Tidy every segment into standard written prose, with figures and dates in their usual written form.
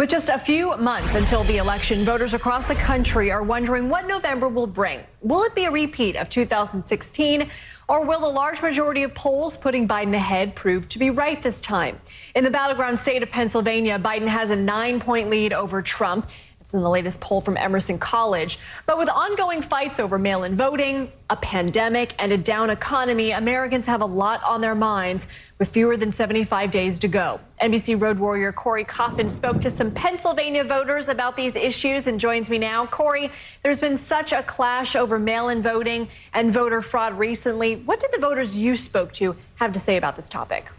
With just a few months until the election, voters across the country are wondering what November will bring. Will it be a repeat of 2016, or will a large majority of polls putting Biden ahead prove to be right this time? In the battleground state of Pennsylvania, Biden has a 9-point lead over Trump. It's in the latest poll from Emerson College. But with ongoing fights over mail-in voting, a pandemic, and a down economy, Americans have a lot on their minds with fewer than 75 days to go. NBC Road Warrior Corey Coffin spoke to some Pennsylvania voters about these issues and joins me now. Corey, there's been such a clash over mail-in voting and voter fraud recently. What did the voters you spoke to have to say about this topic?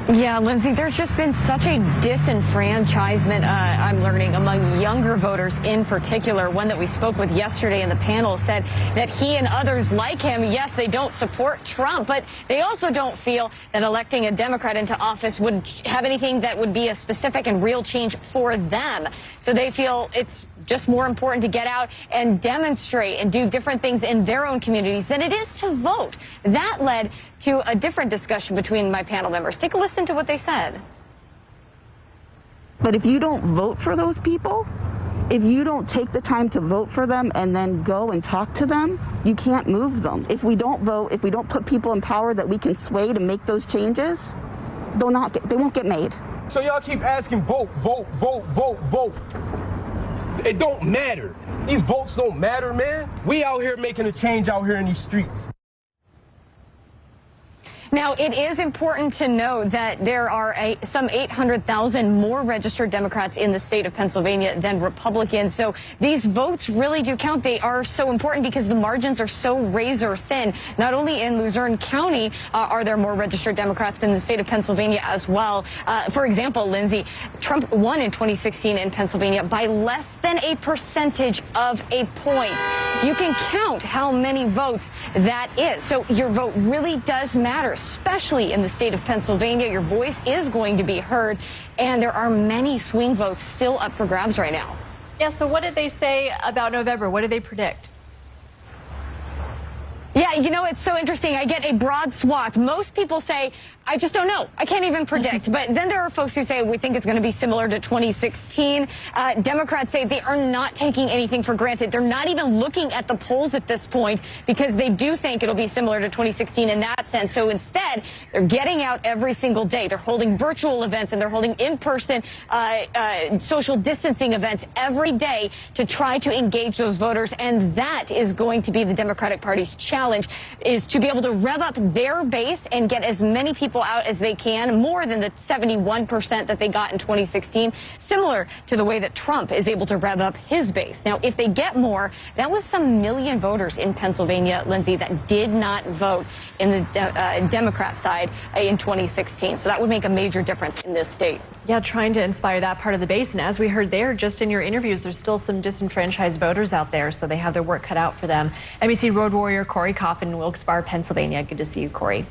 Yeah, Lindsay, there's just been such a disenfranchisement, I'm learning, among younger voters in particular. One that we spoke with yesterday in the panel said that he and others like him, yes, they don't support Trump, but they also don't feel that electing a Democrat into office would have anything that would be a specific and real change for them. So they feel it's just more important to get out and demonstrate and do different things in their own communities than it is to vote. That led to a different discussion between my panel members. Take a listen to what they said. But if you don't vote for those people, if you don't take the time to vote for them and then go and talk to them, you can't move them. If we don't vote, if we don't put people in power that we can sway to make those changes, they won't get made. So y'all keep asking vote, vote, vote, vote, vote. It don't matter. These votes don't matter, man. We out here making a change out here in these streets. Now, it is important to know that there are some 800,000 more registered Democrats in the state of Pennsylvania than Republicans. So these votes really do count. They are so important because the margins are so razor thin. Not only in Luzerne County are there more registered Democrats, but in the state of Pennsylvania as well. For example, Lindsay, Trump won in 2016 in Pennsylvania by less than a percentage of a point. You can count how many votes that is. So your vote really does matter, especially in the state of Pennsylvania. Your voice is going to be heard, and there are many swing votes still up for grabs right now. Yeah, so what did they say about November? What did they predict? Yeah, you know, it's so interesting. I get a broad swath. Most people say, I just don't know. I can't even predict. But then there are folks who say we think it's going to be similar to 2016. Democrats say they are not taking anything for granted. They're not even looking at the polls at this point because they do think it'll be similar to 2016 in that sense. So instead, they're getting out every single day. They're holding virtual events and they're holding in-person social distancing events every day to try to engage those voters. And that is going to be the Democratic Party's challenge, is to be able to rev up their base and get as many people out as they can, more than the 71% that they got in 2016, similar to the way that Trump is able to rev up his base. Now, if they get more, that was some million voters in Pennsylvania, Lindsay, that did not vote in the Democrat side in 2016. So that would make a major difference in this state. Yeah, trying to inspire that part of the base. And as we heard there, just in your interviews, there's still some disenfranchised voters out there, so they have their work cut out for them. NBC Road Warrior Corey Coffin in Wilkes-Barre, Pennsylvania. Good to see you, Corey.